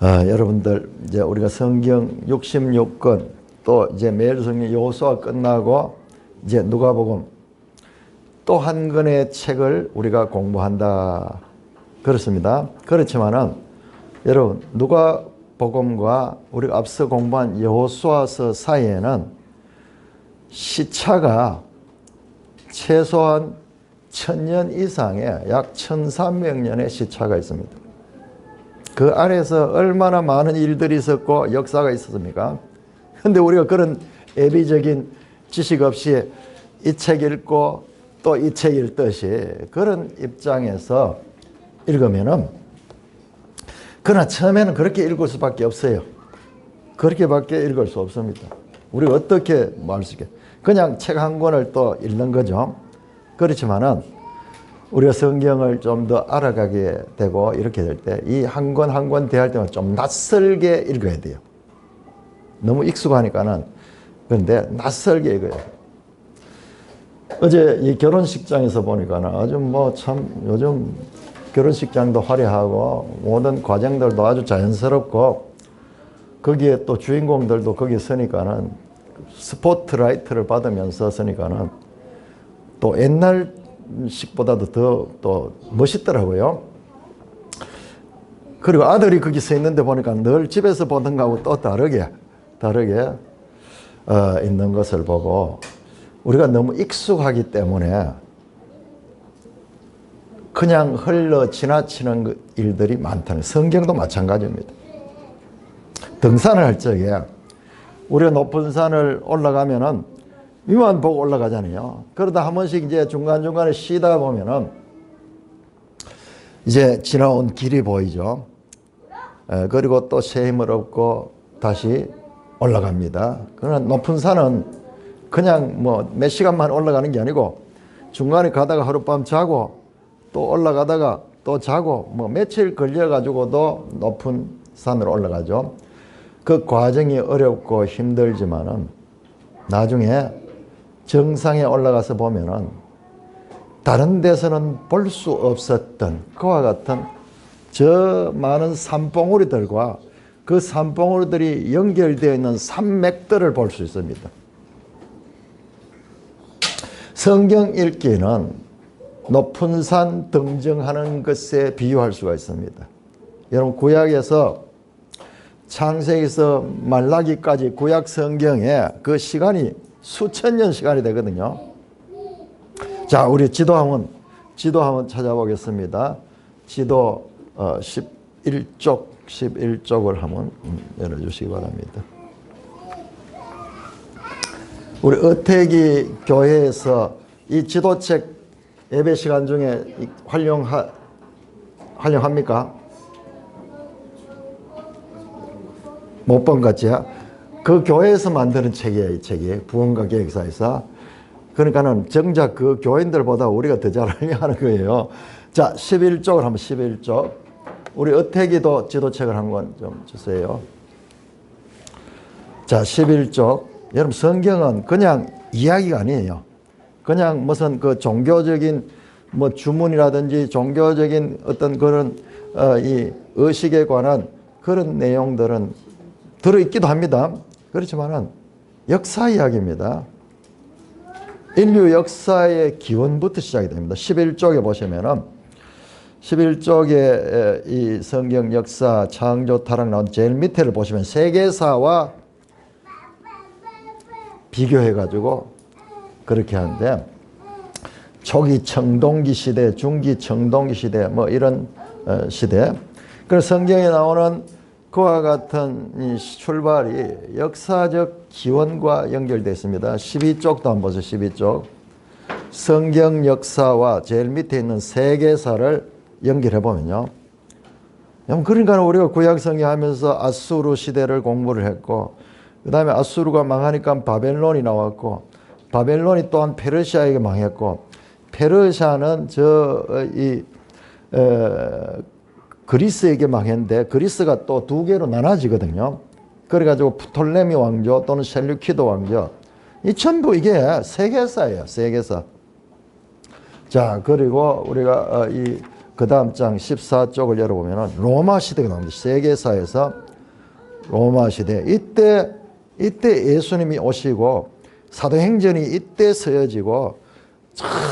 여러분들 이제 우리가 성경 66권 또 이제 매일 성경 여호수아 끝나고 이제 누가복음 또 한 권의 책을 우리가 공부한다. 그렇습니다. 그렇지만은 여러분 누가복음과 우리가 앞서 공부한 여호수아서 사이에는 시차가 최소한 1000년 이상의 약 1300년의 시차가 있습니다. 그 안에서 얼마나 많은 일들이 있었고 역사가 있었습니까? 근데 우리가 그런 예비적인 지식 없이 이 책 읽고 또 이 책 읽듯이 그런 입장에서 읽으면은 그러나 처음에는 그렇게 읽을 수밖에 없어요. 그렇게밖에 읽을 수 없습니다. 우리가 어떻게 할 수 있게 그냥 책 한 권을 또 읽는 거죠. 그렇지만은 우리가 성경을 좀 더 알아가게 되고 이렇게 될 때 이 한 권 한 권 대할 때는 좀 낯설게 읽어야 돼요. 너무 익숙하니까는. 그런데 낯설게 읽어야 돼요. 어제 이 결혼식장에서 보니까는 아주 뭐 참 요즘 결혼식장도 화려하고 모든 과정들도 아주 자연스럽고 거기에 또 주인공들도 거기 서니까는 스포트라이트를 받으면서 서니까는 또 옛날식보다도 더 또 멋있더라고요. 그리고 아들이 거기 서 있는데 보니까 늘 집에서 보던 거하고 또 다르게 있는 것을 보고 우리가 너무 익숙하기 때문에 그냥 흘러 지나치는 일들이 많다는 성경도 마찬가지입니다. 등산을 할 적에 우리가 높은 산을 올라가면은 위만 보고 올라가잖아요. 그러다 한 번씩 이제 중간중간에 쉬다 보면은 이제 지나온 길이 보이죠. 그리고 또 새 힘을 얻고 다시 올라갑니다. 그러나 높은 산은 그냥 뭐 몇 시간만 올라가는 게 아니고 중간에 가다가 하룻밤 자고 또 올라가다가 또 자고 뭐 며칠 걸려가지고도 높은 산으로 올라가죠. 그 과정이 어렵고 힘들지만은 나중에 정상에 올라가서 보면은 다른 데서는 볼 수 없었던 그와 같은 저 많은 산봉우리들과 그 산봉우리들이 연결되어 있는 산맥들을 볼 수 있습니다. 성경 읽기는 높은 산 등정하는 것에 비유할 수가 있습니다. 여러분 구약에서 창세기에서 말라기까지 구약 성경에 그 시간이 수천 년 시간이 되거든요. 자, 우리 지도 한번 찾아보겠습니다. 지도 11쪽을 한번 열어주시기 바랍니다. 우리 어태기 교회에서 이 지도책 예배 시간 중에 활용합니까? 못 본 것 같지요? 그 교회에서 만드는 책이에요, 이 책이. 부흥과 계획사에서. 그러니까는 정작 그 교인들보다 우리가 더 잘 활용하는 거예요. 자, 11쪽을 한번 11쪽. 우리 어태기도 지도책을 한 권 좀 주세요. 자, 11쪽. 여러분 성경은 그냥 이야기가 아니에요. 그냥 무슨 그 종교적인 뭐 주문이라든지 종교적인 어떤 그런 이 의식에 관한 그런 내용들은 들어있기도 합니다. 그렇지만은 역사 이야기입니다. 인류 역사의 기원부터 시작이 됩니다. 11쪽에 보시면은 11쪽에 이 성경 역사 창조 타락 나온 제일 밑에를 보시면 세계사와 비교해가지고 그렇게 하는데 초기 청동기 시대, 중기 청동기 시대 뭐 이런 시대. 그래서 성경에 나오는 그와 같은 이 출발이 역사적 기원과 연결되어 있습니다. 12쪽도 한번 보세요. 12쪽. 성경 역사와 제일 밑에 있는 세계사를 연결해 보면요. 그러니까 우리가 구약 성경 하면서 아수르 시대를 공부를 했고 그 다음에 아수르가 망하니까 바벨론이 나왔고 바벨론이 또한 페르시아에게 망했고 페르시아는 그리스에게 망했는데 그리스가 또 두 개로 나눠지거든요. 그래가지고 프톨레미 왕조 또는 셀류키드 왕조 이 전부 이게 세계사예요. 세계사. 자, 그리고 우리가 이 그 다음 장 14쪽을 열어보면 로마 시대가 나옵니다. 세계사에서 로마 시대. 이때 예수님이 오시고 사도행전이 이때 쓰여지고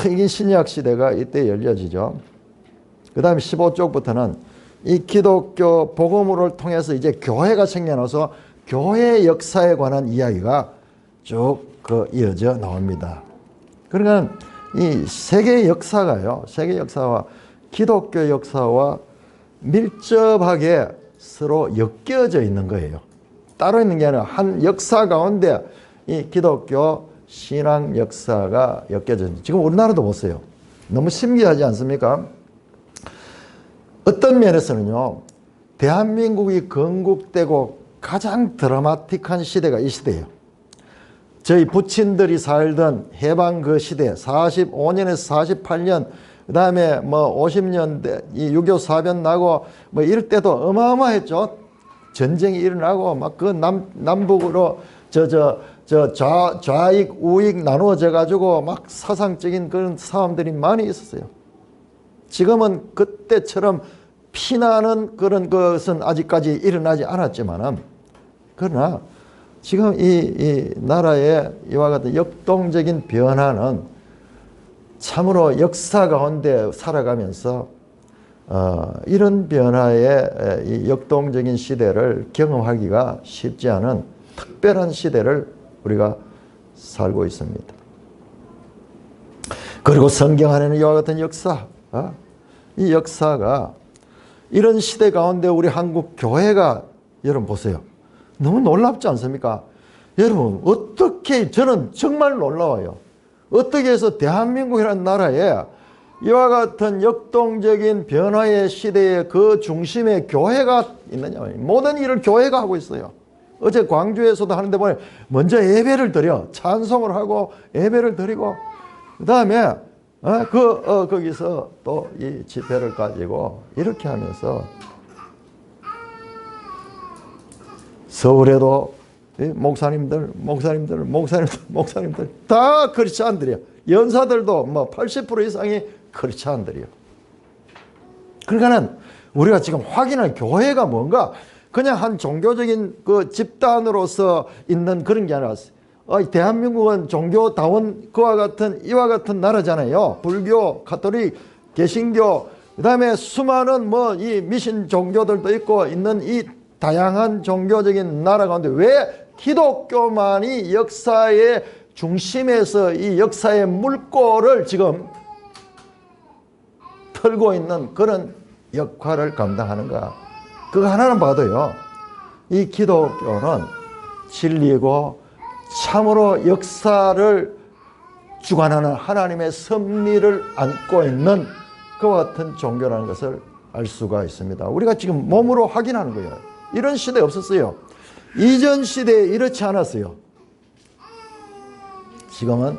이게 신약 시대가 이때 열려지죠. 그 다음에 15쪽부터는 이 기독교 복음을 통해서 이제 교회가 생겨나서 교회 역사에 관한 이야기가 쭉 이어져 나옵니다. 그러니까 이 세계 역사가요, 세계 역사와 기독교 역사와 밀접하게 서로 엮여져 있는 거예요. 따로 있는 게 아니라 한 역사 가운데 이 기독교 신앙 역사가 엮여져 있는. 지금 우리나라도 보세요. 너무 신기하지 않습니까? 어떤 면에서는요, 대한민국이 건국되고 가장 드라마틱한 시대가 이 시대예요. 저희 부친들이 살던 해방 그 시대, 45년에서 48년, 그 다음에 뭐 50년대, 이 6.25 사변 나고 뭐 이럴 때도 어마어마했죠. 전쟁이 일어나고 막 그 남북으로 좌익, 우익 나누어져 가지고 막 사상적인 그런 싸움들이 많이 있었어요. 지금은 그때처럼 피나는 그런 것은 아직까지 일어나지 않았지만은, 그러나 지금 이 나라의 이와 같은 역동적인 변화는 참으로 역사 가운데 살아가면서 이런 변화의 이 역동적인 시대를 경험하기가 쉽지 않은 특별한 시대를 우리가 살고 있습니다. 그리고 성경 안에는 이와 같은 역사, 이 역사가 이런 시대 가운데 우리 한국 교회가, 여러분 보세요. 너무 놀랍지 않습니까? 여러분, 어떻게, 저는 정말 놀라워요. 어떻게 해서 대한민국이라는 나라에 이와 같은 역동적인 변화의 시대의 그 중심에 교회가 있느냐. 모든 일을 교회가 하고 있어요. 어제 광주에서도 하는데 보면 먼저 예배를 드려, 찬송을 하고 예배를 드리고, 그 다음에 거기서 또 이 집회를 가지고 이렇게 하면서 서울에도 목사님들 다 크리스찬들이야. 연사들도 뭐 80% 이상이 크리스찬들이요. 그러니까는 우리가 지금 확인할 교회가 뭔가 그냥 한 종교적인 그 집단으로서 있는 그런 게 아니라, 대한민국은 종교다운 그와 같은 이와 같은 나라잖아요. 불교, 가톨릭, 개신교, 그 다음에 수많은 뭐 이 미신 종교들도 있고 있는 이 다양한 종교적인 나라 가운데 왜 기독교만이 역사의 중심에서 이 역사의 물꼬를 지금 털고 있는 그런 역할을 감당하는가? 그거 하나는 봐도요, 이 기독교는 진리고 참으로 역사를 주관하는 하나님의 섭리를 안고 있는 그와 같은 종교라는 것을 알 수가 있습니다. 우리가 지금 몸으로 확인하는 거예요. 이런 시대 없었어요. 이전 시대에 이렇지 않았어요. 지금은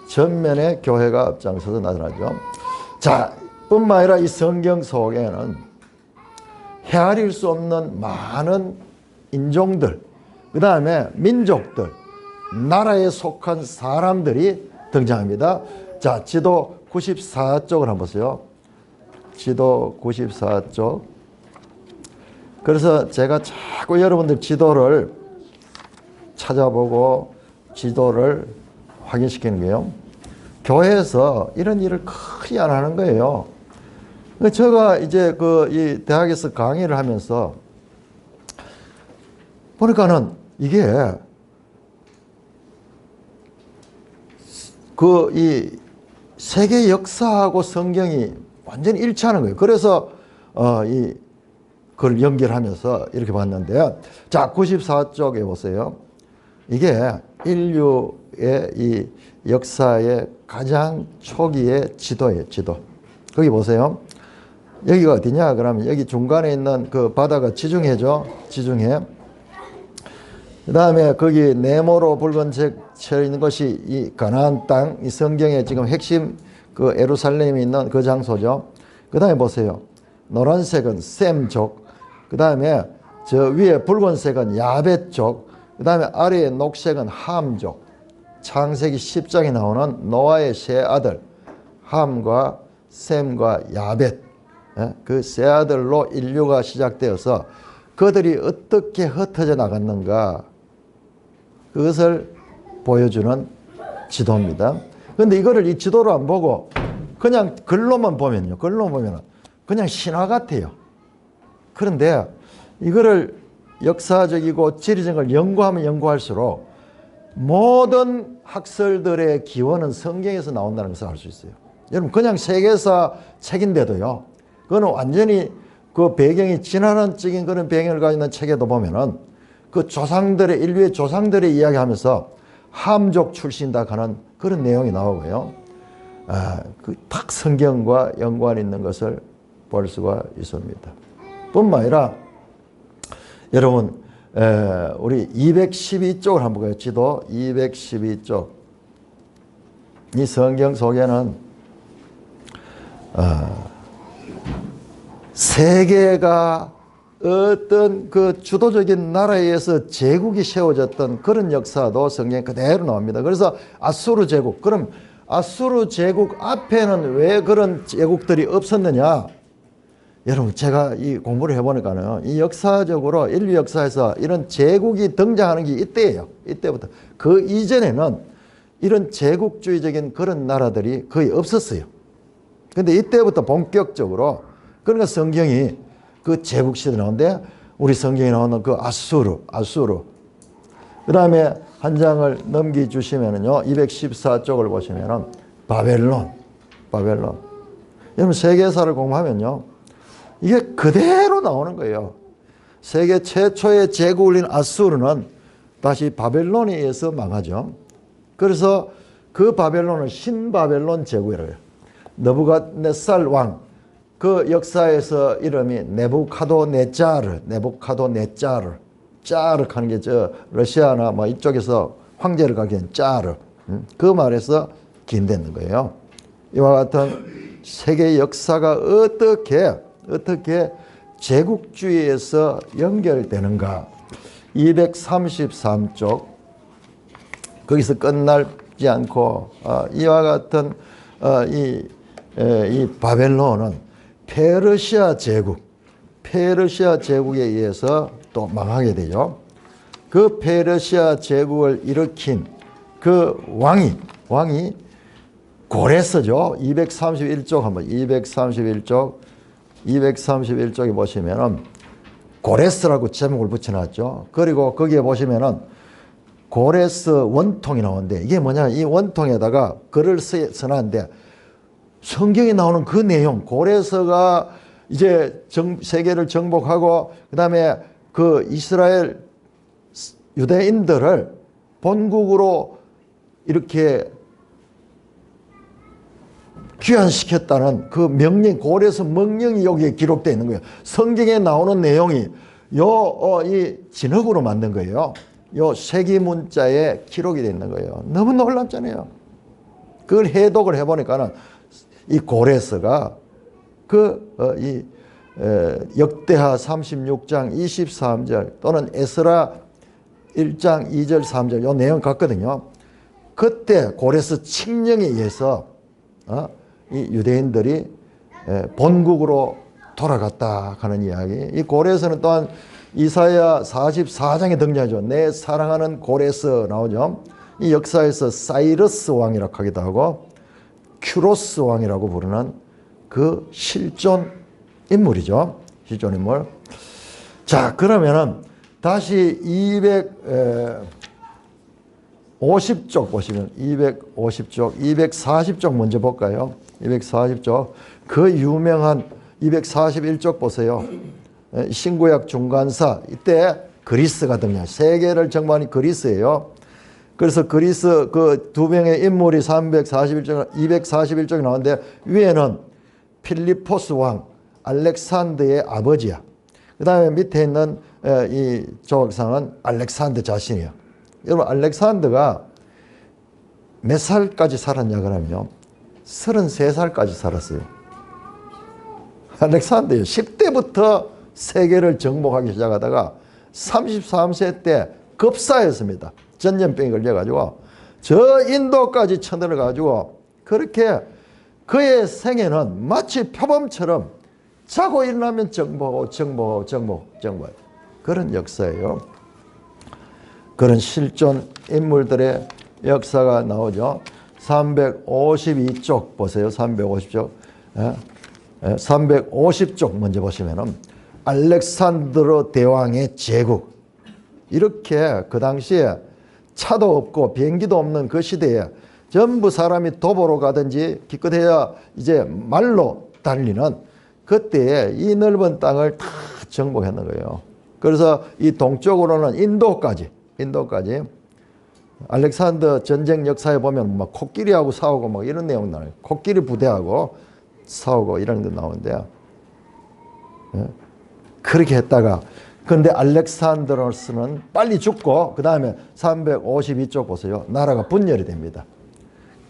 전면에 교회가 앞장서서 나타나죠. 자, 뿐만 아니라 이 성경 속에는 헤아릴 수 없는 많은 인종들, 그 다음에 민족들, 나라에 속한 사람들이 등장합니다. 자, 지도 94쪽을 한번 보세요. 지도 94쪽. 그래서 제가 자꾸 여러분들 지도를 찾아보고 지도를 확인시키는 게요, 교회에서 이런 일을 거의 안 하는 거예요. 제가 이제 이 대학에서 강의를 하면서 보니까는 이게 이 세계 역사하고 성경이 완전히 일치하는 거예요. 그래서 그걸 연결하면서 이렇게 봤는데요. 자, 94쪽에 보세요. 이게 인류의 이 역사의 가장 초기의 지도예요, 지도. 거기 보세요. 여기가 어디냐? 그러면 여기 중간에 있는 그 바다가 지중해죠. 지중해. 그 다음에 거기 네모로 붉은색 쳐 있는 것이 이 가나안 땅, 이 성경의 지금 핵심 그 예루살렘이 있는 그 장소죠. 그 다음에 보세요. 노란색은 셈족, 그 다음에 저 위에 붉은색은 야벳족, 그 다음에 아래에 녹색은 함족. 창세기 10장에 나오는 노아의 세 아들 함과 셈과 야벳, 그 세 아들로 인류가 시작되어서 그들이 어떻게 흩어져 나갔는가, 그것을 보여주는 지도입니다. 그런데 이거를 이 지도로 안 보고 그냥 글로만 보면요, 글로 보면 그냥 신화 같아요. 그런데 이거를 역사적이고 지리적인 걸 연구하면 연구할수록 모든 학설들의 기원은 성경에서 나온다는 것을 알 수 있어요. 여러분, 그냥 세계사 책인데도요, 그거는 완전히 그 배경이 진화론적인 그런 배경을 가지고 있는 책에도 보면은 그 조상들의, 인류의 조상들의 이야기하면서 함족 출신이다 하는 그런 내용이 나오고요. 그 딱 성경과 연관이 있는 것을 볼 수가 있습니다. 뿐만 아니라 여러분, 우리 212쪽을 한번 볼까요? 지도 212쪽. 이 성경 속에는 세계가 어떤 그 주도적인 나라에 의해서 제국이 세워졌던 그런 역사도 성경에 그대로 나옵니다. 그래서 아수르 제국, 그럼 아수르 제국 앞에는 왜 그런 제국들이 없었느냐? 여러분, 제가 이 공부를 해보니까요, 이 역사적으로 인류 역사에서 이런 제국이 등장하는 게 이때예요. 이때부터. 그 이전에는 이런 제국주의적인 그런 나라들이 거의 없었어요. 근데 이때부터 본격적으로, 그러니까 성경이 그 제국시대 나오는데, 우리 성경에 나오는 그 아수르. 그 다음에 한 장을 넘겨주시면은요, 214쪽을 보시면은 바벨론. 여러분, 세계사를 공부하면요, 이게 그대로 나오는 거예요. 세계 최초의 제국을 이룬 아수르는 다시 바벨론에 의해서 망하죠. 그래서 그 바벨론을 신바벨론 제국이라고 해요. 느부갓네살 왕, 그 역사에서 이름이 네부카도네자르, 짜르 하는 게 저 러시아나 뭐 이쪽에서 황제를 가기엔 짜르, 그 말에서 기인되는 거예요. 이와 같은 세계 역사가 어떻게 제국주의에서 연결되는가. 233쪽, 거기서 끝나지 않고 이와 같은 이 바벨론은 페르시아 제국에 의해서 또 망하게 되죠. 그 페르시아 제국을 일으킨 그 왕이 고레스죠. 231쪽 한번, 231쪽에 보시면은 고레스라고 제목을 붙여놨죠. 그리고 거기에 보시면은 고레스 원통이 나오는데, 이게 뭐냐, 이 원통에다가 글을 써놨는데 성경에 나오는 그 내용, 고레스가 이제 세계를 정복하고 그 다음에 그 이스라엘 유대인들을 본국으로 이렇게 귀환시켰다는 그 명령, 고레스 명령이 여기에 기록되어 있는 거예요. 성경에 나오는 내용이 이 진흙으로 만든 거예요. 요 세기 문자에 기록이 되어 있는 거예요. 너무 놀랍잖아요. 그걸 해독을 해보니까는 이 고레스가 역대하 36장 23절 또는 에스라 1장 2절 3절 요 내용 같거든요. 그때 고레스 칙령에 의해서 이 유대인들이 본국으로 돌아갔다 하는 이야기. 이 고레스는 또한 이사야 44장에 등장하죠. 내 사랑하는 고레스 나오죠. 이 역사에서 사이러스 왕이라고 하기도 하고 큐로스 왕이라고 부르는 그 실존 인물이죠. 실존 인물. 자, 그러면은 다시 250쪽 보시면 250쪽, 240쪽 먼저 볼까요? 240쪽. 그 유명한 241쪽 보세요. 신구약 중간사. 이때 그리스가 등장. 세계를 정복한 그리스예요. 그래서 그리스 그 두 명의 인물이 241쪽에 나오는데 위에는 필리포스 왕, 알렉산더의 아버지야. 그 다음에 밑에 있는 이 조각상은 알렉산더 자신이야. 여러분, 알렉산더가 몇 살까지 살았냐 그러면요, 33살까지 살았어요. 알렉산더요, 10대부터 세계를 정복하기 시작하다가 33세 때 급사했습니다. 전염병이 걸려가지고 저 인도까지 쳐들어가지고, 그렇게 그의 생애는 마치 표범처럼 자고 일어나면 정복하고 그런 역사예요. 그런 실존 인물들의 역사가 나오죠. 352쪽 보세요. 350쪽. 350쪽 먼저 보시면은 알렉산드로 대왕의 제국. 이렇게 그 당시에 차도 없고 비행기도 없는 그 시대에 전부 사람이 도보로 가든지 기껏해야 이제 말로 달리는 그때에 이 넓은 땅을 다 정복했는 거예요. 그래서 이 동쪽으로는 인도까지 알렉산더 전쟁 역사에 보면 막 코끼리하고 싸우고 막 이런 내용 나와요. 코끼리 부대하고 싸우고 이런 게 나오는데요. 그렇게 했다가 근데 알렉산드로스는 빨리 죽고 그 다음에 352쪽 보세요. 나라가 분열이 됩니다.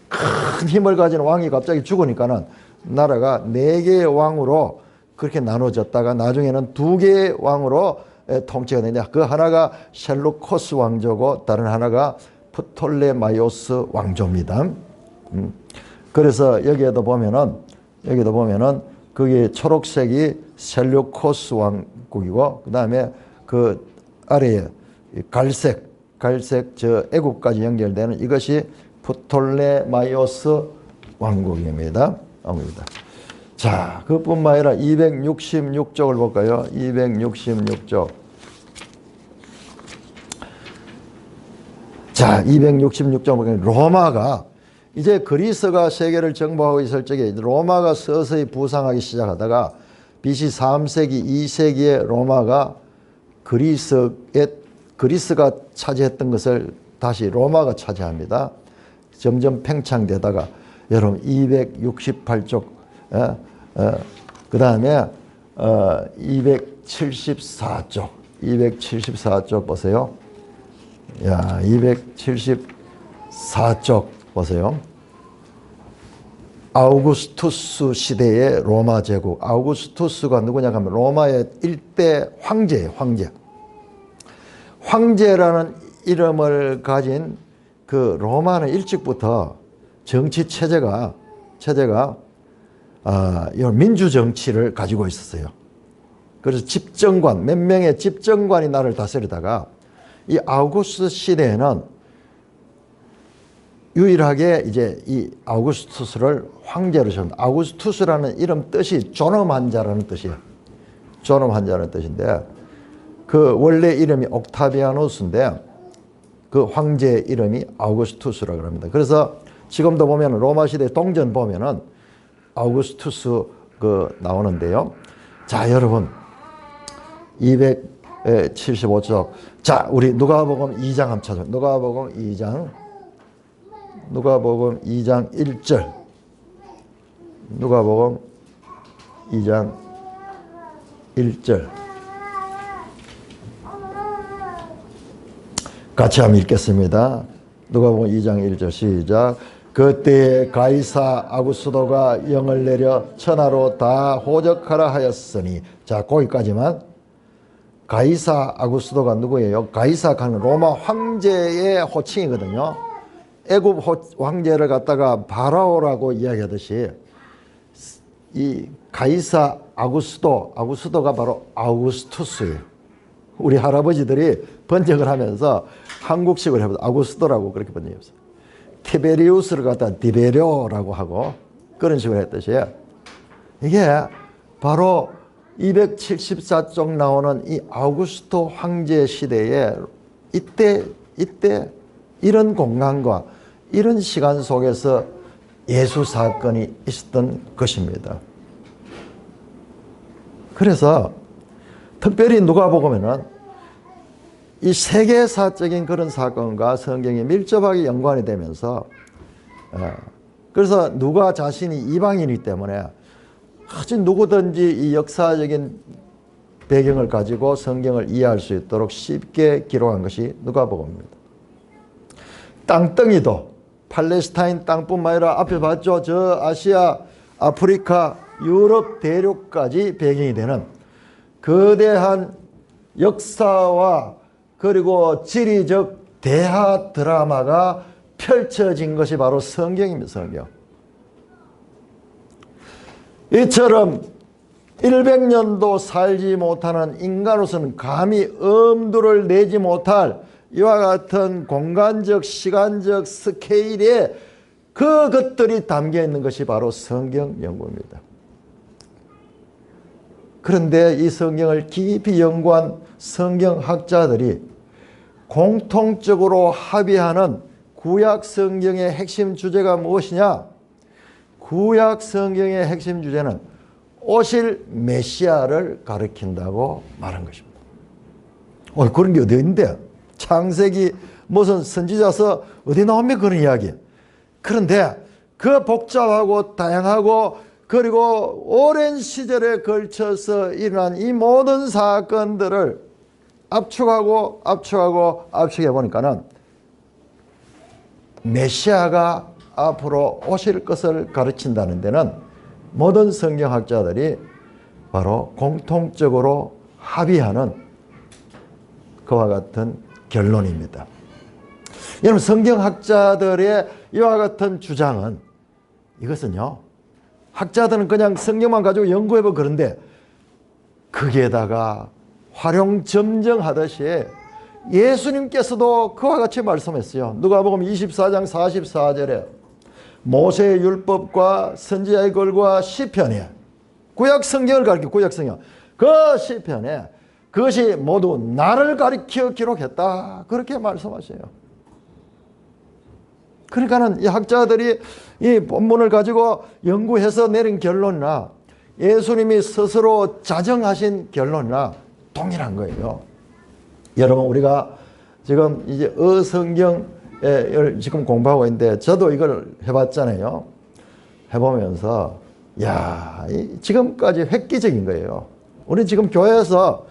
큰 힘을 가진 왕이 갑자기 죽으니까는 나라가 4개의 왕으로 그렇게 나눠졌다가 나중에는 2개의 왕으로 통치가 되냐. 그 하나가 셀루코스 왕조고 다른 하나가 프톨레마이오스 왕조입니다. 그래서 여기에도 보면은 그게 초록색이 셀루코스 왕국이고 그 다음에 그 아래에 갈색 저 애국까지 연결되는 이것이 프톨레마이오스 왕국입니다. 자, 그뿐만 아니라 266쪽을 볼까요? 266쪽. 자, 266쪽 보면 로마가 이제 그리스가 세계를 정복하고 있을 적에 로마가 서서히 부상하기 시작하다가 BC 3세기, 2세기에 로마가 그리스가 차지했던 것을 다시 로마가 차지합니다. 점점 팽창되다가 여러분 268쪽, 그 다음에 274쪽 보세요. 야, 274쪽 보세요. 아우구스투스 시대의 로마 제국. 아우구스투스가 누구냐 하면 로마의 일대 황제예요. 황제라는 이름을 가진 그 로마는 일찍부터 정치 체제가 민주 정치를 가지고 있었어요. 그래서 집정관, 몇 명의 집정관이 나라를 다스리다가 이 아우구스투스 시대에는 유일하게 이제 이 아우구스투스를 황제로 세웁니다. 아우구스투스라는 이름 뜻이 존엄한 자라는 뜻이에요. 존엄한 자라는 뜻인데 그 원래 이름이 옥타비아누스인데 그 황제의 이름이 아우구스투스라고 합니다. 그래서 지금도 보면 로마 시대 동전 보면은 아우구스투스 그 나오는데요. 자, 여러분 275쪽. 자, 우리 누가복음 2장 한번 찾아요. 누가복음 2장 1절. 누가복음 2장 1절. 같이 한번 읽겠습니다. 누가복음 2장 1절 시작. 그때 가이사 아구스도가 영을 내려 천하로 다 호적하라 하였으니. 자, 거기까지만. 가이사 아구스도가 누구예요? 가이사가는 로마 황제의 호칭이거든요. 애굽 황제를 갖다가 바라오라고 이야기하듯이 이 가이사 아구스도가 바로 아우구스투스예요. 우리 할아버지들이 번역을 하면서 한국식으로 해보자. 아구스도라고 그렇게 번역했어요. 티베리우스를 갖다 디베료라고 하고 그런 식으로 했듯이 이게 바로 274쪽 나오는 이 아우구스토 황제 시대에 이때 이런 공간과 이런 시간 속에서 예수 사건이 있었던 것입니다. 그래서 특별히 누가복음에는 이 세계사적인 그런 사건과 성경이 밀접하게 연관이 되면서 그래서 누가 자신이 이방인이기 때문에 아주 누구든지 이 역사적인 배경을 가지고 성경을 이해할 수 있도록 쉽게 기록한 것이 누가복음입니다. 땅덩이도 팔레스타인 땅뿐만 아니라 앞에 봤죠. 저 아시아, 아프리카, 유럽 대륙까지 배경이 되는 거대한 역사와 그리고 지리적 대하 드라마가 펼쳐진 것이 바로 성경입니다. 성경. 이처럼 100년도 살지 못하는 인간으로서는 감히 엄두를 내지 못할 이와 같은 공간적 시간적 스케일에 그것들이 담겨 있는 것이 바로 성경 연구입니다. 그런데 이 성경을 깊이 연구한 성경학자들이 공통적으로 합의하는 구약 성경의 핵심 주제가 무엇이냐? 구약 성경의 핵심 주제는 오실 메시아를 가리킨다고 말한 것입니다. 그런 게 어디 있는데? 창세기 무슨 선지자서 어디 나오면 그런 이야기. 그런데 그 복잡하고 다양하고 그리고 오랜 시절에 걸쳐서 일어난 이 모든 사건들을 압축해 보니까는 메시아가 앞으로 오실 것을 가르친다는 데는 모든 성경학자들이 바로 공통적으로 합의하는 그와 같은 결론입니다. 여러분, 성경학자들의 이와 같은 주장은 이것은요, 학자들은 그냥 성경만 가지고 연구해보고 그런데 거기에다가 활용점정하듯이 예수님께서도 그와 같이 말씀했어요. 누가복음 24장 44절에 모세의 율법과 선지자의 글과 시편에 구약 성경을 가리켜 구약 성경 그 시편에 그것이 모두 나를 가리켜 기록했다 그렇게 말씀하셔요. 그러니까는 이 학자들이 이 본문을 가지고 연구해서 내린 결론이나 예수님이 스스로 자정하신 결론이나 동일한 거예요. 여러분, 우리가 지금 이제 어성경을 지금 공부하고 있는데 저도 이걸 해봤잖아요. 해보면서 지금까지 획기적인 거예요. 우리 지금 교회에서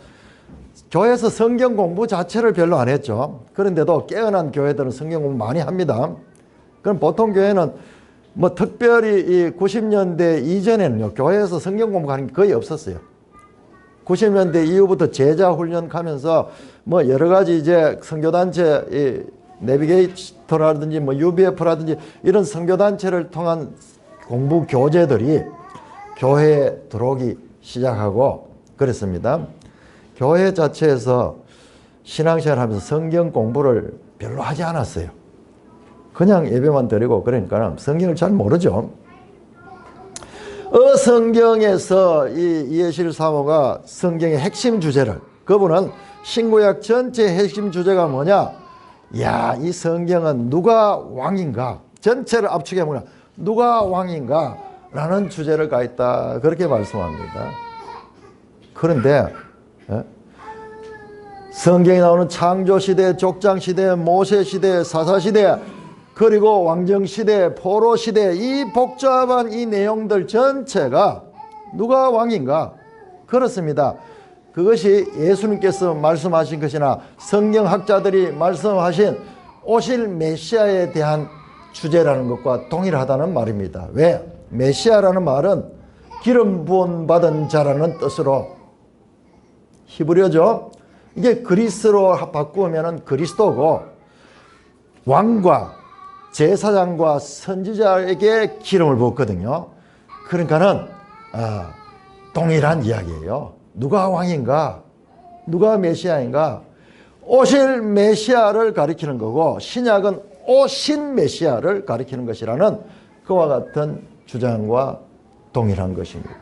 성경 공부 자체를 별로 안 했죠. 그런데도 깨어난 교회들은 성경 공부 많이 합니다. 그럼 보통 교회는 뭐 특별히 이 90년대 이전에는요, 교회에서 성경 공부하는 게 거의 없었어요. 90년대 이후부터 제자 훈련 가면서 뭐 여러 가지 이제 선교단체, 이 내비게이터라든지 뭐 UBF라든지 이런 선교단체를 통한 공부 교재들이 교회에 들어오기 시작하고 그랬습니다. 교회 자체에서 신앙생활 하면서 성경 공부를 별로 하지 않았어요. 그냥 예배만 드리고 그러니까 성경을 잘 모르죠. 성경에서 이 이해실 사모가 성경의 핵심 주제를, 그분은 신구약 전체의 핵심 주제가 뭐냐? 이 성경은 누가 왕인가? 전체를 압축해 보면 누가 왕인가? 라는 주제를 가있다. 그렇게 말씀합니다. 그런데 성경에 나오는 창조시대, 족장시대, 모세시대, 사사시대, 그리고 왕정시대, 포로시대, 이 복잡한 이 내용들 전체가 누가 왕인가? 그렇습니다. 그것이 예수님께서 말씀하신 것이나 성경학자들이 말씀하신 오실 메시아에 대한 주제라는 것과 동일하다는 말입니다. 왜? 메시아라는 말은 기름 부음 받은 자라는 뜻으로 히브리어죠. 이게 그리스로 바꾸면 그리스도고, 왕과 제사장과 선지자에게 기름을 부었거든요. 그러니까는 동일한 이야기예요. 누가 왕인가? 누가 메시아인가? 오실 메시아를 가리키는 거고, 신약은 오신 메시아를 가리키는 것이라는 그와 같은 주장과 동일한 것입니다.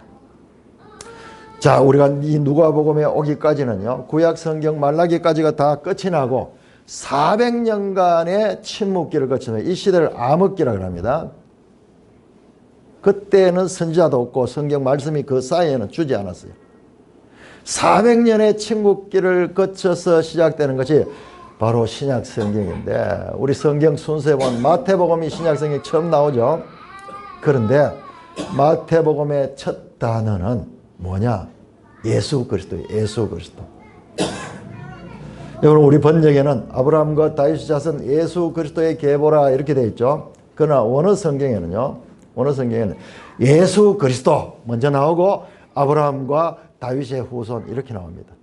자, 우리가 이 누가복음에 오기까지는요, 구약 성경 말라기까지가 다 끝이 나고 400년간의 침묵기를 거치는 이 시대를 암흑기라고 합니다. 그때는 선지자도 없고 성경 말씀이 그 사이에는 주지 않았어요. 400년의 침묵기를 거쳐서 시작되는 것이 바로 신약 성경인데, 우리 성경 순서에 보면 마태복음이 신약 성경에 처음 나오죠. 그런데 마태복음의 첫 단어는 뭐냐? 예수 그리스도예요. 예수 그리스도. 여러분, 우리 번역에는 아브라함과 다윗의 자손 예수 그리스도의 계보라 이렇게 되어 있죠. 그러나 원어 성경에는 예수 그리스도 먼저 나오고 아브라함과 다윗의 후손 이렇게 나옵니다.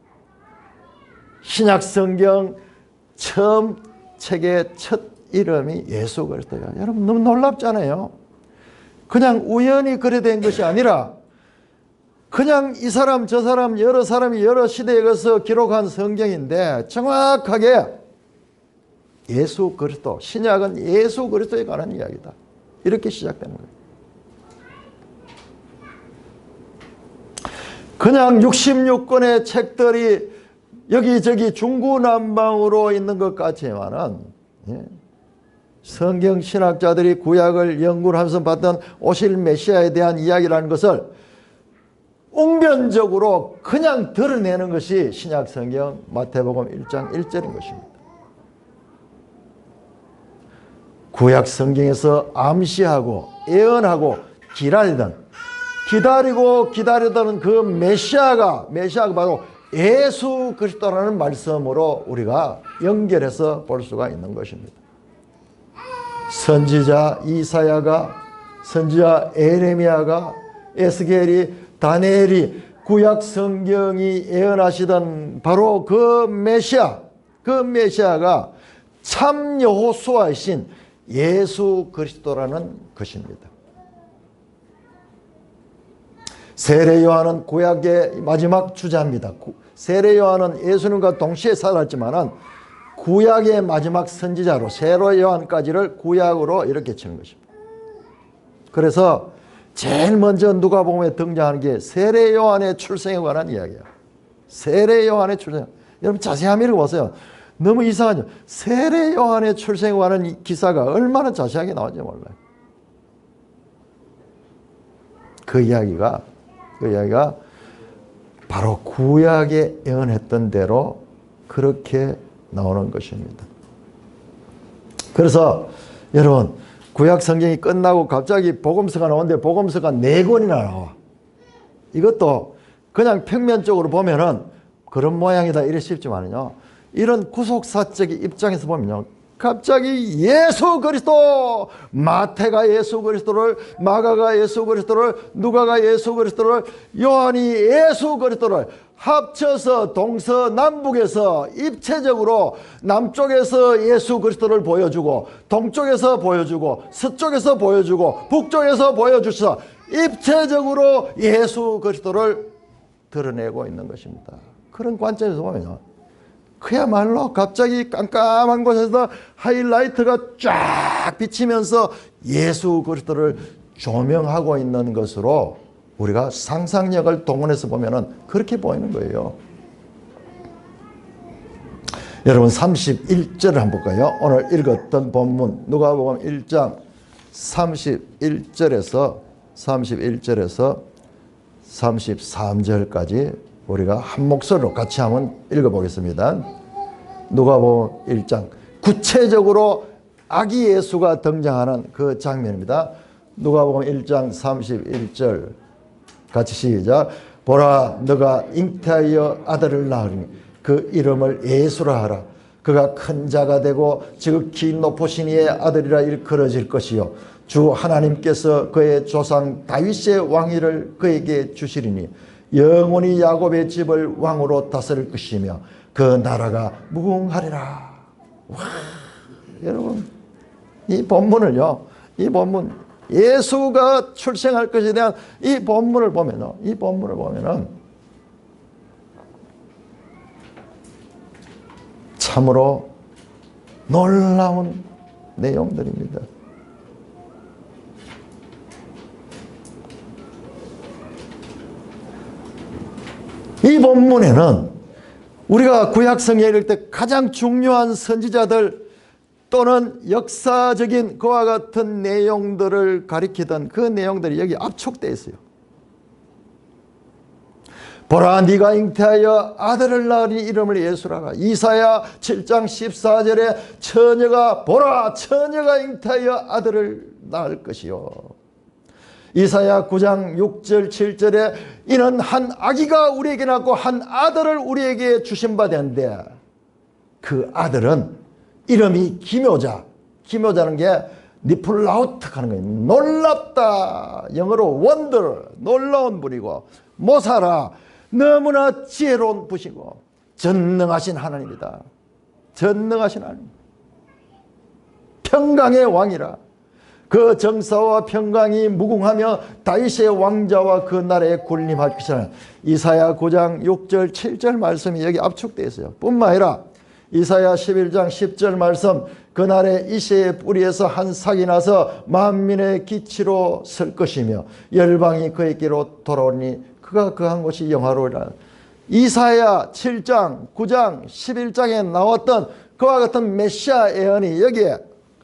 신약 성경 처음 책의 첫 이름이 예수 그리스도예요. 여러분, 너무 놀랍잖아요. 그냥 우연히 그래 된 것이 아니라 그냥 이 사람 저 사람 여러 사람이 여러 시대에 가서 기록한 성경인데 정확하게 예수 그리스도, 신약은 예수 그리스도에 관한 이야기다. 이렇게 시작되는 거예요. 그냥 66권의 책들이 여기저기 중구난방으로 있는 것 같지만은 성경 신학자들이 구약을 연구를 하면서 봤던 오실 메시아에 대한 이야기라는 것을 웅변적으로 그냥 드러내는 것이 신약 성경 마태복음 1장 1절인 것입니다. 구약 성경에서 암시하고 예언하고 기다리던 그 메시아가 바로 예수 그리스도라는 말씀으로 우리가 연결해서 볼 수가 있는 것입니다. 선지자 이사야가, 선지자 에레미야가, 에스겔이, 다니엘이 구약 성경이 예언하시던 바로 그 메시아가 참 여호수아이신 예수 그리스도라는 것입니다. 세례 요한은 구약의 마지막 주자입니다. 세례 요한은 예수님과 동시에 살았지만은 구약의 마지막 선지자로 세례 요한까지를 구약으로 이렇게 치는 것입니다. 그래서 제일 먼저 누가복음에 등장하는 게 세례 요한의 출생에 관한 이야기예요. 세례 요한의 출생. 여러분 자세히 한번 읽어보세요. 너무 이상하죠. 세례 요한의 출생에 관한 이 기사가 얼마나 자세하게 나오는지 몰라요. 그 이야기가 바로 구약에 예언했던 대로 그렇게 나오는 것입니다. 그래서 여러분 구약 성경이 끝나고 갑자기 복음서가 나오는데 복음서가 4권이나 나와. 이것도 그냥 평면적으로 보면은 그런 모양이다 이래 싶지만요. 이런 구속사적 입장에서 보면요. 갑자기 예수 그리스도, 마태가 예수 그리스도를, 마가가 예수 그리스도를, 누가가 예수 그리스도를, 요한이 예수 그리스도를 합쳐서 동서남북에서 입체적으로 남쪽에서 예수 그리스도를 보여주고 동쪽에서 보여주고 서쪽에서 보여주고 북쪽에서 보여주셔서 입체적으로 예수 그리스도를 드러내고 있는 것입니다. 그런 관점에서 보면요. 그야말로 갑자기 깜깜한 곳에서 하이라이트가 쫙 비치면서 예수 그리스도를 조명하고 있는 것으로 우리가 상상력을 동원해서 보면은 그렇게 보이는 거예요. 여러분 31절을 한번 볼까요? 오늘 읽었던 본문 누가복음 1장 31절에서 33절까지 우리가 한 목소리로 같이 한번 읽어보겠습니다. 누가복음 1장 구체적으로 아기 예수가 등장하는 그 장면입니다. 누가복음 1장 31절 같이 시작. 보라 너가 잉태하여 아들을 낳으리니 그 이름을 예수라 하라. 그가 큰 자가 되고 지극히 높으신 이의 아들이라 일컬어질 것이요 주 하나님께서 그의 조상 다윗의 왕위를 그에게 주시리니 영원히 야곱의 집을 왕으로 다스릴 것이며 그 나라가 무궁하리라. 와, 여러분 이 본문을요. 이 본문 예수가 출생할 것에 대한 이 본문을 보면은 참으로 놀라운 내용들입니다. 이 본문에는 우리가 구약성경에 읽을 때 가장 중요한 선지자들 또는 역사적인 그와 같은 내용들을 가리키던 그 내용들이 여기 압축되어 있어요. 보라 네가 잉태하여 아들을 낳으니 이름을 예수라. 이사야 7장 14절에 처녀가 보라 처녀가 잉태하여 아들을 낳을 것이요. 이사야 9장 6절 7절에 이는 한 아기가 우리에게 낳고 한 아들을 우리에게 주신 바 되는데 그 아들은 이름이 기묘자는 게 니플라우트 하는 거예요. 놀랍다. 영어로 원더, 놀라운 분이고 모사라, 너무나 지혜로운 분이고 전능하신 하나님이다. 전능하신 하나님. 평강의 왕이라. 그 정사와 평강이 무궁하며 다윗의 왕자와 그 나라에 군림할 것이라. 이사야 9장 6절 7절 말씀이 여기 압축되어 있어요. 뿐만 아니라 이사야 11장 10절 말씀, 그날에 이새의 뿌리에서 한 삭이 나서 만민의 기치로 설 것이며 열방이 그에게로 돌아오니 그가 거한 곳이 영화로우리라. 이사야 7장 9장 11장에 나왔던 그와 같은 메시아 예언이 여기에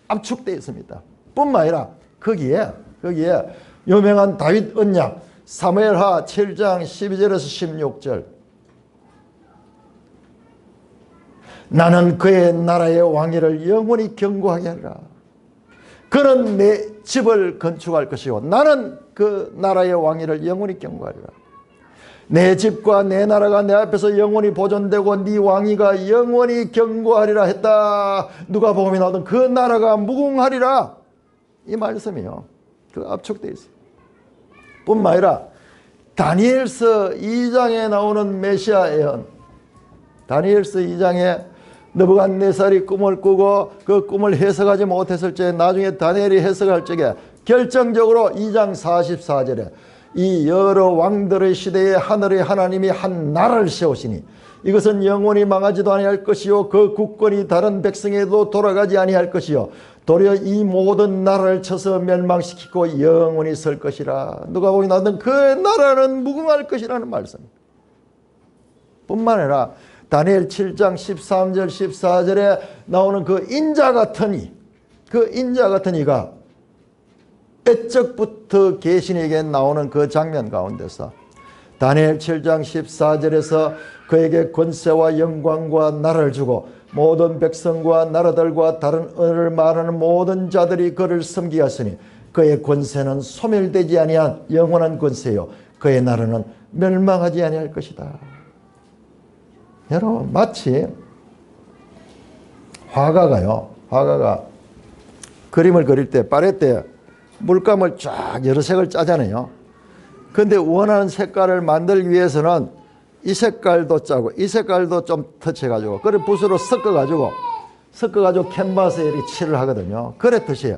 압축되어 있습니다. 뿐만 아니라 거기에 유명한 다윗 언약 사무엘하 7장 12절에서 16절, 나는 그의 나라의 왕위를 영원히 견고하게 하리라. 그는 내 집을 건축할 것이요 나는 그 나라의 왕위를 영원히 견고하리라. 내 집과 내 나라가 내 앞에서 영원히 보존되고 네 왕위가 영원히 견고하리라 했다. 누가복음에 나오던 그 나라가 무궁하리라. 이 말씀이요. 그 압축되어 있어요. 뿐만 아니라 다니엘서 2장에 나오는 메시아 예언, 다니엘서 2장에 느부갓네살이 꿈을 꾸고 그 꿈을 해석하지 못했을 때 나중에 다니엘이 해석할 적에 결정적으로 2장 44절에 이 여러 왕들의 시대에 하늘의 하나님이 한 나라를 세우시니 이것은 영원히 망하지도 아니할 것이요 그 국권이 다른 백성에도 돌아가지 아니할 것이요 도리어 이 모든 나라를 쳐서 멸망시키고 영원히 설 것이라. 누가복음에 나왔던 그 나라는 무궁할 것이라는 말씀. 뿐만 아니라 다니엘 7장 13절 14절에 나오는 그 인자 같은 이, 그 인자 같은 이가 애적부터 계신에게 나오는 그 장면 가운데서 다니엘 7장 14절에서 그에게 권세와 영광과 나라를 주고 모든 백성과 나라들과 다른 언어를 말하는 모든 자들이 그를 섬기게 하시니 그의 권세는 소멸되지 아니한 영원한 권세요 그의 나라는 멸망하지 아니할 것이다. 여러분, 마치 화가가 그림을 그릴 때 팔레트에 물감을 쫙 여러 색을 짜잖아요. 그런데 원하는 색깔을 만들기 위해서는 이 색깔도 짜고 이 색깔도 좀 터치해가지고 그래 붓으로 섞어가지고 캔버스에 이렇게 칠을 하거든요. 그랬듯이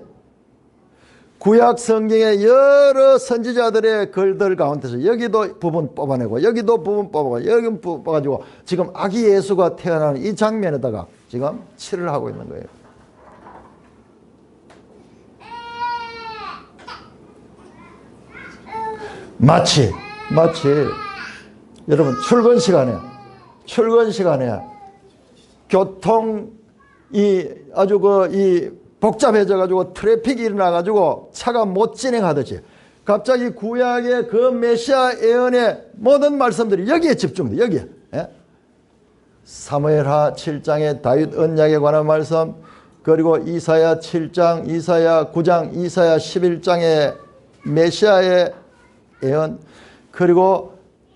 구약 성경의 여러 선지자들의 글들 가운데서 여기도 부분 뽑아내고 여기도 부분 뽑아내고 여기 부분 뽑아가지고 지금 아기 예수가 태어나는 이 장면에다가 지금 칠을 하고 있는 거예요. 마치 여러분 출근 시간에 교통이 아주 이 복잡해져 가지고 트래픽이 일어나 가지고 차가 못 진행하듯이 갑자기 구약의 그 메시아 예언의 모든 말씀들이 여기에 집중돼. 여기에. 예? 사무엘하 7장의 다윗 언약에 관한 말씀, 그리고 이사야 7장, 이사야 9장, 이사야 11장의 메시아의 예언, 그리고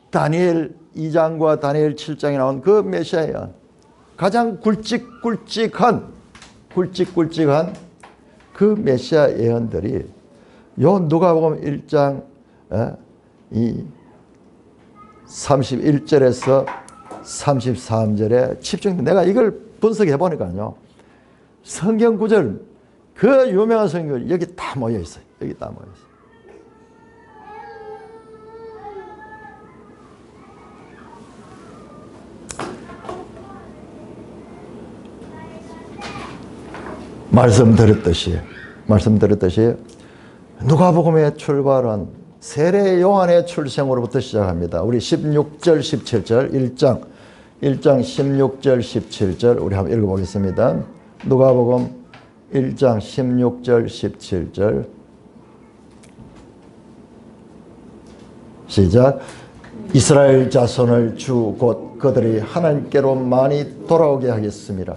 다니엘 2장과 다니엘 7장에 나온 그 메시아 예언, 가장 굵직굵직한 그 메시아 예언들이 요 누가복음 1장 이 31절에서 33절에 집중돼. 내가 이걸 분석해 보니까요, 성경 구절, 그 유명한 성경 여기 다 모여 있어요. 여기 다 모여 있어요. 말씀드렸듯이 누가복음의 출발은 세례 요한의 출생으로부터 시작합니다. 우리 16절 17절 1장 16절 17절 우리 한번 읽어보겠습니다. 누가복음 1장 16절 17절 시작. 이스라엘 자손을 주 곧 그들이 하나님께로 많이 돌아오게 하겠습니다.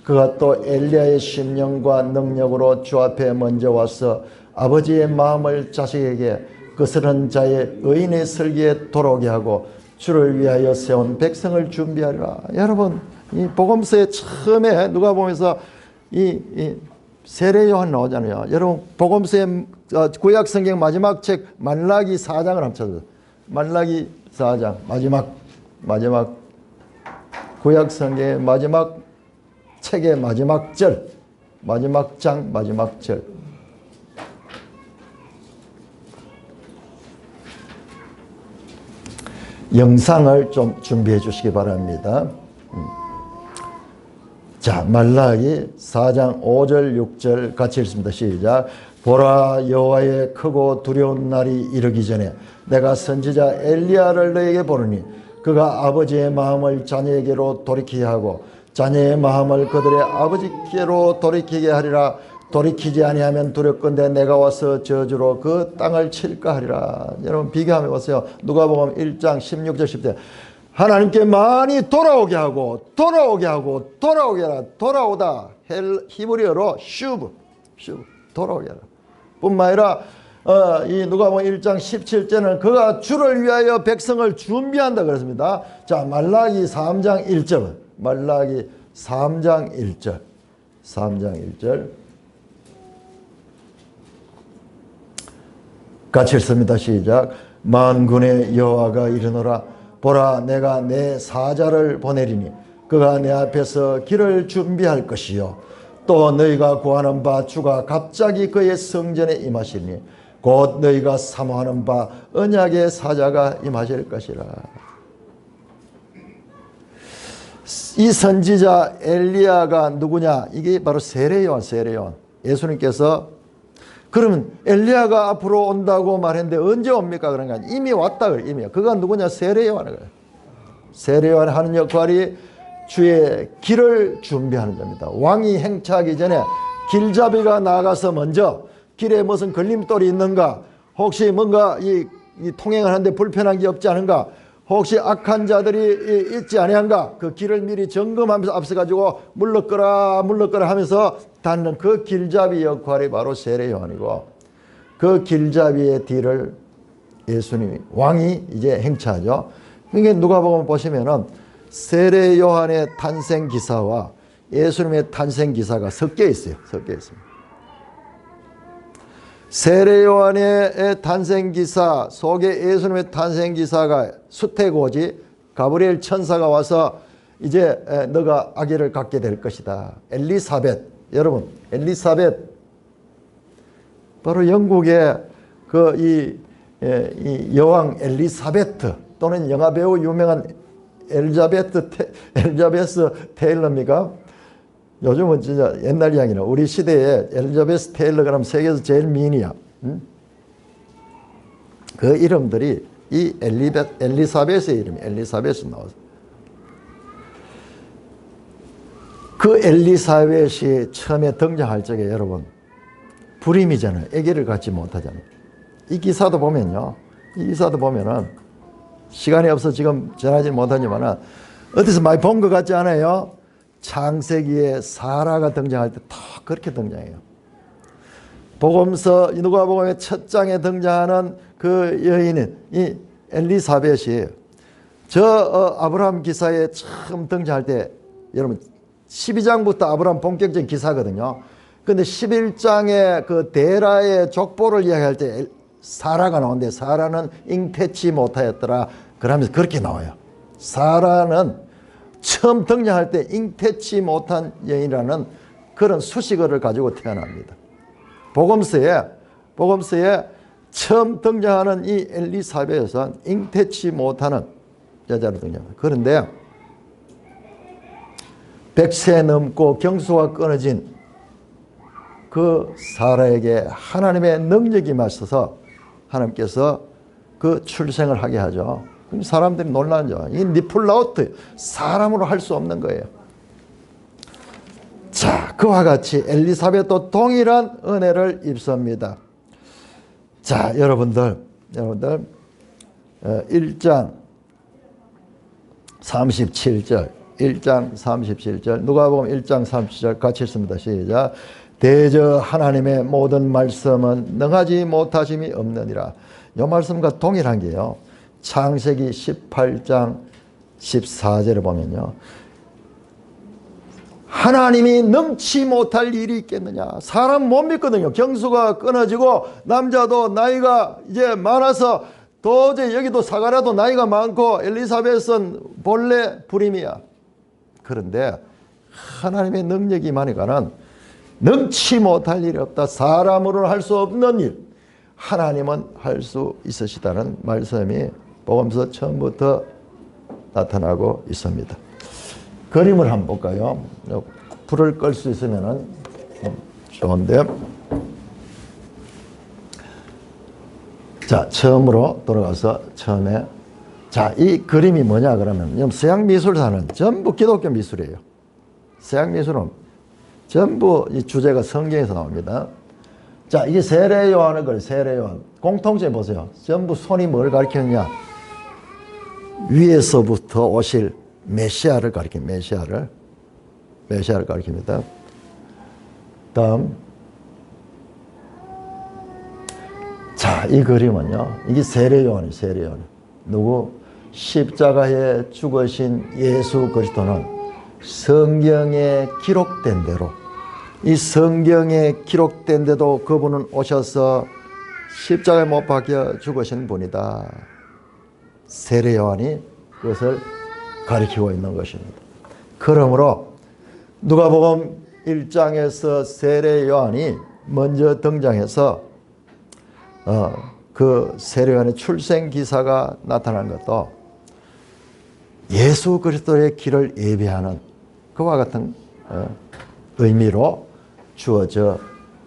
그가 또 엘리야의 심령과 능력으로 주 앞에 먼저 와서 아버지의 마음을 자식에게 거스르는 자의 의인의 설기에 돌아오게 하고 주를 위하여 세운 백성을 준비하리라. 여러분, 이 복음서에 처음에 누가복음에서 이 세례 요한 나오잖아요. 여러분, 복음서의 구약 성경 마지막 책 말라기 4장을 한번 찾아보세요. 말라기 4장 마지막 구약 성경의 마지막 책의 마지막 절, 마지막 장, 마지막 절. 영상을 좀 준비해 주시기 바랍니다. 자, 말라기 4장 5절 6절 같이 읽습니다. 시작. 보라, 여호와의 크고 두려운 날이 이르기 전에 내가 선지자 엘리야를 너에게 보르니 그가 아버지의 마음을 자녀에게로 돌이키게 하고 자녀의 마음을 그들의 아버지께로 돌이키게 하리라. 돌이키지 아니하면 두렵건대 내가 와서 저주로 그 땅을 칠까 하리라. 여러분 비교하며 보세요. 누가복음 1장 16절 10절. 하나님께 많이 돌아오게 하고 돌아오게 하고 돌아오게 하라. 돌아오다 히브리어로 슈브 돌아오게 하라. 뿐만 아니라 이 누가복음 1장 17절은 그가 주를 위하여 백성을 준비한다 그랬습니다. 자, 말라기 3장 1절. 말라기 3장 1절. 3장 1절. 같이 읽습니다. 시작. 만군의 여호와가 이르노라. 보라, 내가 내 사자를 보내리니 그가 내 앞에서 길을 준비할 것이요 또 너희가 구하는 바 주가 갑자기 그의 성전에 임하시니 곧 너희가 사모하는 바 언약의 사자가 임하실 것이라. 이 선지자 엘리야가 누구냐? 이게 바로 세례요한. 예수님께서 그러면 엘리야가 앞으로 온다고 말했는데 언제 옵니까? 그런가? 이미 왔다 그래. 이미. 그가 누구냐? 세례요한을 그래. 세례요한 하는 역할이 주의 길을 준비하는 겁니다. 왕이 행차하기 전에 길잡이가 나가서 먼저 길에 무슨 걸림돌이 있는가? 혹시 뭔가 이 통행을 하는데 불편한 게 없지 않은가? 혹시 악한 자들이 있지 아니한가? 그 길을 미리 점검하면서 앞서가지고 물러거라 하면서 닿는 그 길잡이 역할이 바로 세례 요한이고 그 길잡이의 뒤를 예수님이 왕이 이제 행차하죠. 그러니까 누가복음 보시면은 세례 요한의 탄생 기사와 예수님의 탄생 기사가 섞여 있어요. 섞여 있습니다. 세례 요한의 탄생 기사 속에 예수님의 탄생 기사가 수태고지 가브리엘 천사가 와서 이제 너가 아기를 갖게 될 것이다. 엘리사벳, 여러분 엘리사벳 바로 영국의 이 여왕 엘리사베트 또는 영화배우 유명한 엘자베스 테일러입니까? 요즘은 진짜 옛날 이야기는 우리 시대에 엘자베스 테일러 그러면 세계에서 제일 미인이야. 응? 그 이름들이 이 엘리사벳의 이름이 엘리사벳이 나왔어. 그 엘리사벳이 처음에 등장할 적에 여러분 불임이잖아요. 아기를 갖지 못하잖아요. 이 기사도 보면요. 이 기사도 보면은 시간이 없어 지금 전하지 못하지만은 어디서 많이 본 것 같지 않아요? 창세기에 사라가 등장할 때 다 그렇게 등장해요. 복음서 누가복음의 첫 장에 등장하는 그 여인은 이 엘리사벳이 아브라함 기사에 처음 등장할 때 여러분 12장부터 아브라함 본격적인 기사거든요. 근데 11장에 그 데라의 족보를 이야기할 때 사라가 나오는데 사라는 잉태치 못하였더라. 그러면서 그렇게 나와요. 사라는 처음 등장할 때 잉태치 못한 여인이라는 그런 수식어를 가지고 태어납니다. 복음서에 처음 등장하는 이 엘리사벳은 잉태치 못하는 여자로 등장합니다. 그런데 100세 넘고 경수가 끊어진 그 사라에게 하나님의 능력이 맞서서 하나님께서 그 출생을 하게 하죠. 그럼 사람들이 놀라죠. 이 니플라우트 사람으로 할 수 없는 거예요. 자, 그와 같이 엘리사벳도 동일한 은혜를 입습니다. 자, 여러분들 1장 37절 누가복음 1장 37절 같이 읽습니다. 시작. 대저 하나님의 모든 말씀은 능하지 못하심이 없느니라. 이 말씀과 동일한 게요. 창세기 18장 14절에 보면요. 하나님이 능치 못할 일이 있겠느냐. 사람 못 믿거든요. 경수가 끊어지고 남자도 나이가 이제 많아서 도저히 여기도 사가랴도 나이가 많고 엘리사벳은 본래 불임이야. 그런데 하나님의 능력이 임하니까는 능치 못할 일이 없다. 사람으로는 할 수 없는 일 하나님은 할 수 있으시다는 말씀이 복음서 처음부터 나타나고 있습니다. 그림을 한번 볼까요? 불을 끌 수 있으면 좋은데. 자, 처음으로 돌아가서 처음에. 자, 이 그림이 뭐냐 그러면 서양 미술사는 전부 기독교 미술이에요. 서양 미술은 전부 이 주제가 성경에서 나옵니다. 자, 이게 세례 요한의 글, 세례 요한. 공통점 보세요. 전부 손이 뭘 가리키느냐? 위에서부터 오실 메시아를 가리킵니다. 메시아를 가리킵니다. 다음. 자, 이 그림은요. 이게 세례 요한이에요. 세례 요한. 누구? 십자가에 죽으신 예수 그리스도는 성경에 기록된 대로, 이 성경에 기록된 데도 그분은 오셔서 십자가에 못 박혀 죽으신 분이다. 세례 요한이 그것을 가리키고 있는 것입니다. 그러므로 누가복음 1장에서 세례 요한이 먼저 등장해서 그 세례 요한의 출생 기사가 나타난 것도 예수 그리스도의 길을 예비하는 그와 같은 의미로 주어져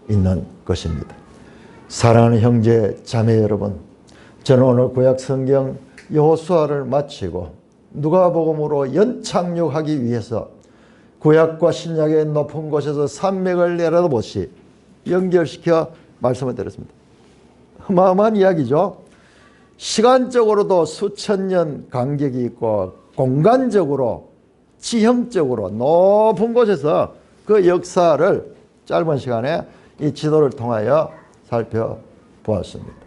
있는 것입니다. 사랑하는 형제 자매 여러분, 저는 오늘 구약 성경 여호수아를 마치고 누가복음으로 연착륙하기 위해서 구약과 신약의 높은 곳에서 산맥을 내려다보시 연결시켜 말씀을 드렸습니다. 어마어마한 이야기죠. 시간적으로도 수천 년 간격이 있고 공간적으로 지형적으로 높은 곳에서 그 역사를 짧은 시간에 이 지도를 통하여 살펴보았습니다.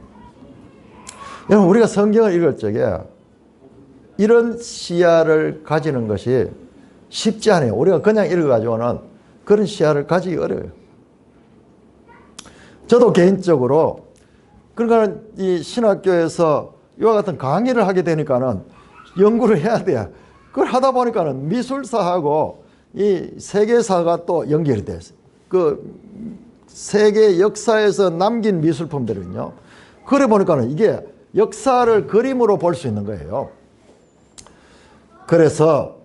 여러분, 우리가 성경을 읽을 적에 이런 시야를 가지는 것이 쉽지 않아요. 우리가 그냥 읽어가지고는 그런 시야를 가지기 어려워요. 저도 개인적으로 그러니까 이 신학교에서 이와 같은 강의를 하게 되니까는 연구를 해야 돼요. 그걸 하다 보니까는 미술사하고 이 세계사가 또 연결이 됐어요. 그 세계 역사에서 남긴 미술품들은요. 그래 보니까는 이게 역사를 그림으로 볼 수 있는 거예요. 그래서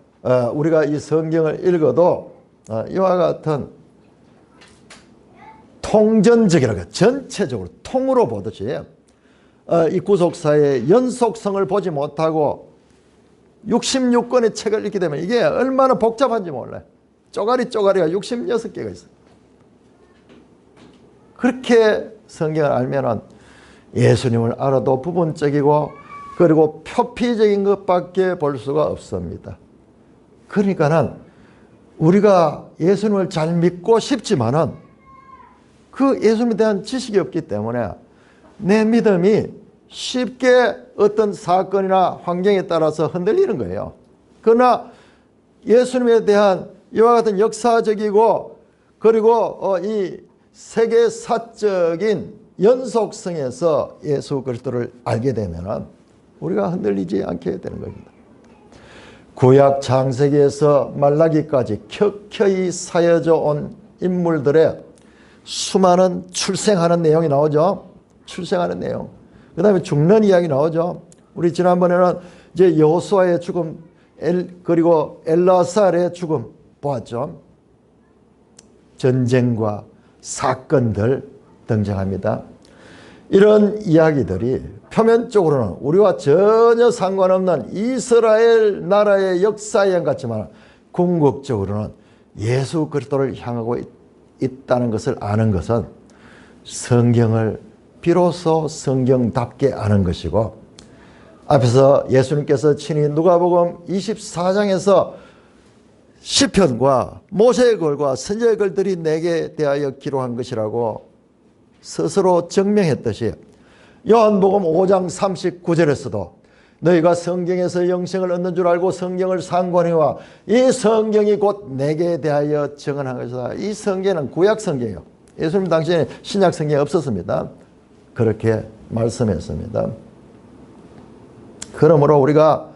우리가 이 성경을 읽어도 이와 같은 통전적이라고 전체적으로 통으로 보듯이 이 구속사의 연속성을 보지 못하고 66권의 책을 읽게 되면 이게 얼마나 복잡한지 몰라요. 쪼가리가 66개가 있어요. 그렇게 성경을 알면은 예수님을 알아도 부분적이고 그리고 표피적인 것밖에 볼 수가 없습니다. 그러니까는 우리가 예수님을 잘 믿고 싶지만은 그 예수님에 대한 지식이 없기 때문에 내 믿음이 쉽게 어떤 사건이나 환경에 따라서 흔들리는 거예요. 그러나 예수님에 대한 이와 같은 역사적이고 그리고 이 세계사적인 연속성에서 예수 그리스도를 알게 되면 우리가 흔들리지 않게 되는 겁니다. 구약 창세기에서 말라기까지 켜켜이 사여져 온 인물들의 수많은 출생하는 내용이 나오죠. 출생하는 내용. 그 다음에 죽는 이야기 나오죠. 우리 지난번에는 이제 여호수아의 죽음, 그리고 엘라살의 죽음 보았죠. 전쟁과 사건들 등장합니다. 이런 이야기들이 표면적으로는 우리와 전혀 상관없는 이스라엘 나라의 역사에 같지만 궁극적으로는 예수 그리스도를 향하고 있다는 것을 아는 것은 성경을 비로소 성경답게 아는 것이고, 앞에서 예수님께서 친히 누가복음 24장에서 시편과 모세의 글과 선지자의 글들이 내게 대하여 기록한 것이라고 스스로 증명했듯이 요한복음 5장 39절에서도 너희가 성경에서 영생을 얻는 줄 알고 성경을 상고하니와 이 성경이 곧 내게 대하여 증언한 것이다. 이 성경은 구약 성경이에요. 예수님 당시에 신약 성경이 없었습니다. 그렇게 말씀했습니다. 그러므로 우리가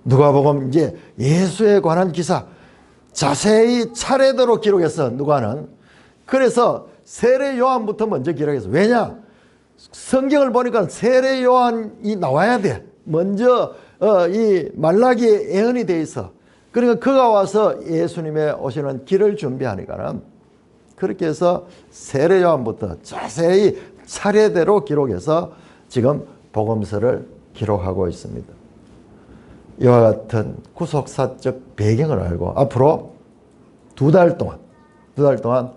누가복음 이제 예수에 관한 기사 자세히 차례대로 기록해서 누가는 그래서 세례 요한부터 먼저 기록했어. 왜냐? 성경을 보니까 세례 요한이 나와야 돼. 먼저 이 말라기에 예언이 돼 있어. 그러니까 그가 와서 예수님의 오시는 길을 준비하니까는 그렇게 해서 세례 요한부터 자세히 차례대로 기록해서 지금 복음서를 기록하고 있습니다. 이와 같은 구속사적 배경을 알고 앞으로 두 달 동안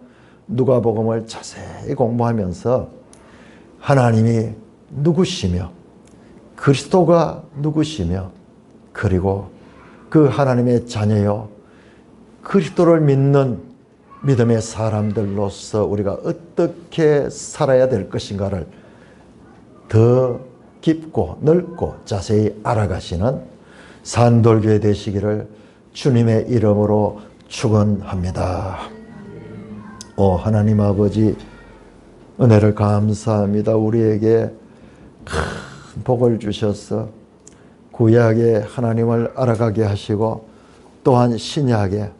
누가복음을 자세히 공부하면서 하나님이 누구시며 그리스도가 누구시며 그리고 그 하나님의 자녀요 그리스도를 믿는 믿음의 사람들로서 우리가 어떻게 살아야 될 것인가를 더 깊고 넓고 자세히 알아가시는 산돌교회 되시기를 주님의 이름으로 축원합니다. 오 하나님 아버지 은혜를 감사합니다. 우리에게 큰 복을 주셔서 구약의 하나님을 알아가게 하시고 또한 신약의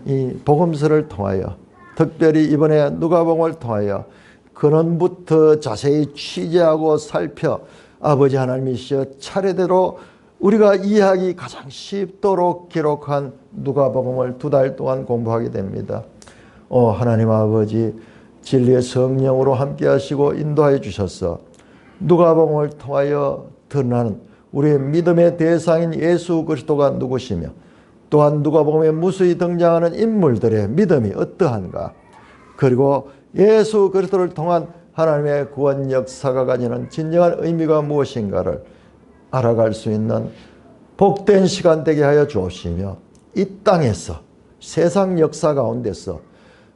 이 복음서를 통하여 특별히 이번에 누가복음을 통하여 근원부터 자세히 취재하고 살펴 아버지 하나님이시여 차례대로 우리가 이해하기 가장 쉽도록 기록한 누가복음을 두 달 동안 공부하게 됩니다. 하나님 아버지 진리의 성령으로 함께 하시고 인도하여 주셔서 누가복음을 통하여 드러나는 우리의 믿음의 대상인 예수 그리스도가 누구시며 또한 누가복음에 무수히 등장하는 인물들의 믿음이 어떠한가 그리고 예수 그리스도를 통한 하나님의 구원 역사가 가지는 진정한 의미가 무엇인가를 알아갈 수 있는 복된 시간 되게 하여 주옵시며 이 땅에서 세상 역사 가운데서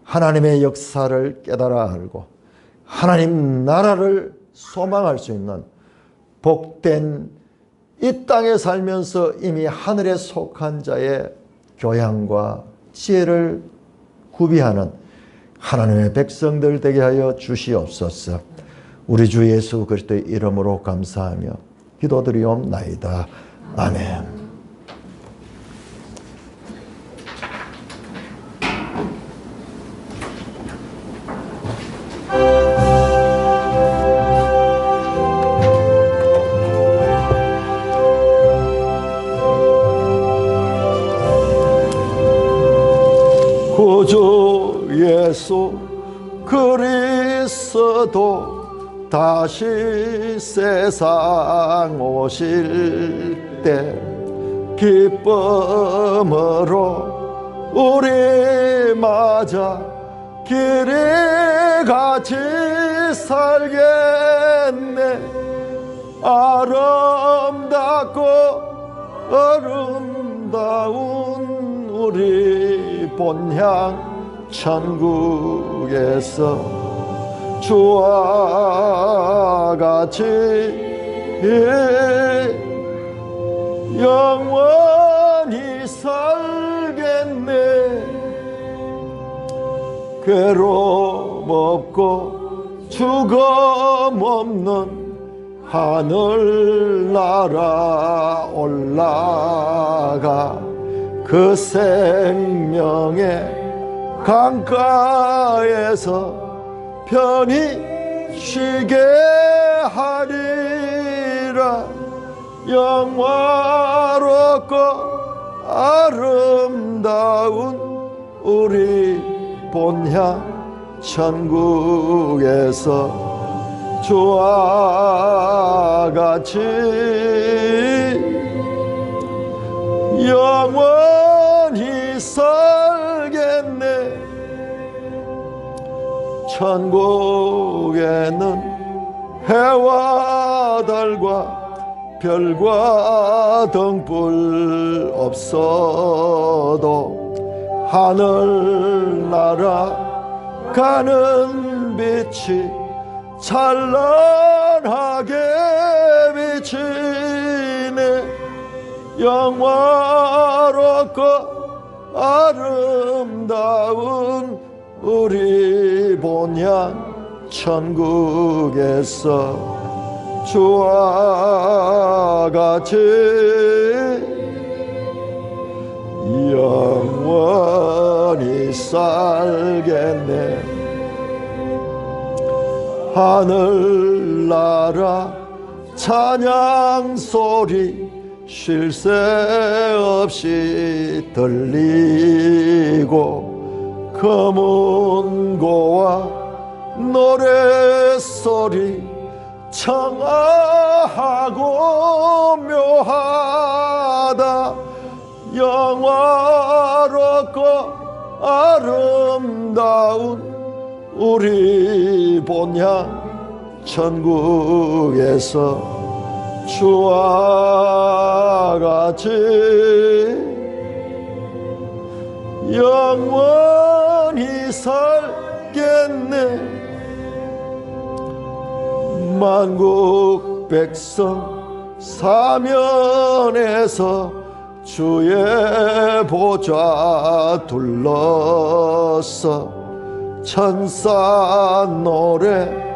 하나님의 역사를 깨달아 알고 하나님 나라를 소망할 수 있는 복된 이 땅에 살면서 이미 하늘에 속한 자의 교양과 지혜를 구비하는 하나님의 백성들 되게 하여 주시옵소서. 우리 주 예수 그리스도의 이름으로 감사하며 기도드리옵나이다. 아멘. 구주 예수 그리스도 다시 세상 오실 때 기쁨으로 우리 맞아 길이 같이 살겠네. 아름답고 아름다운 우리 본향 천국에서 주와 같이 영원히 살겠네. 괴로움 없고 죽음 없는 하늘나라 올라가 그 생명의 강가에서 편히 쉬게 하리라. 영화롭고 아름다운 우리 본향 천국에서 주와 같이 영원히 살겠네. 천국에는 해와 달과 별과 등불 없어도 하늘나라 가는 빛이 찬란하게 비치네. 영화롭고 아름다운 우리 본향 천국에서 주와 같이 영원히 살겠네. 하늘나라 찬양 소리 쉴 새 없이 들리고 검은고와 노래소리 청아하고 묘하다. 영화롭고 아름다운 우리 본향 천국에서 주와 같이 영원히 살겠네. 만국 백성 사면에서 주의 보좌 둘러서 천사 노래